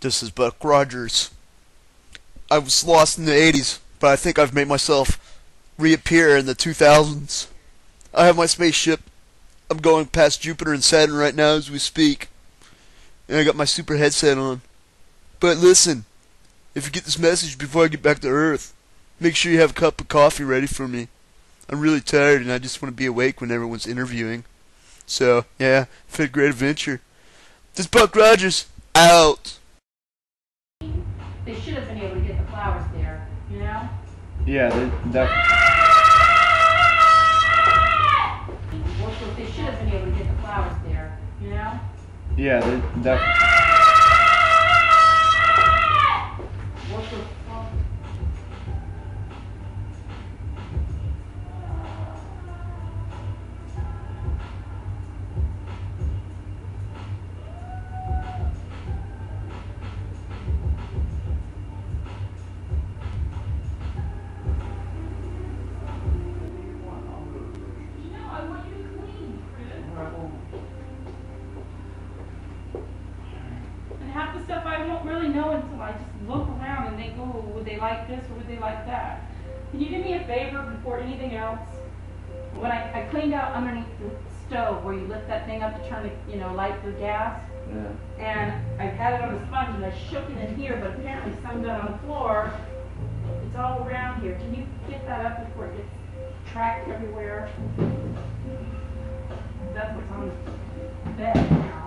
This is Buck Rogers. I was lost in the 80s, but I think I've made myself reappear in the 2000s. I have my spaceship. I'm going past Jupiter and Saturn right now as we speak. And I got my super headset on. But listen, if you get this message before I get back to Earth, make sure you have a cup of coffee ready for me. I'm really tired and I just want to be awake when everyone's interviewing. So, yeah, it's been a great adventure. This is Buck Rogers, out. They should have been able to get the flowers there, you know? Yeah, that. They should have been able to get the flowers there, you know? Yeah, that. And half the stuff I won't really know until I just look around and think, oh, would they like this or would they like that? Can you do me a favor before anything else? When I cleaned out underneath the stove where you lift that thing up to turn the, light the gas. Yeah. And I had it on a sponge and I shook it in here, but apparently some got on the floor. It's all around here. Can you get that up before it gets tracked everywhere? That's what's on the bed now.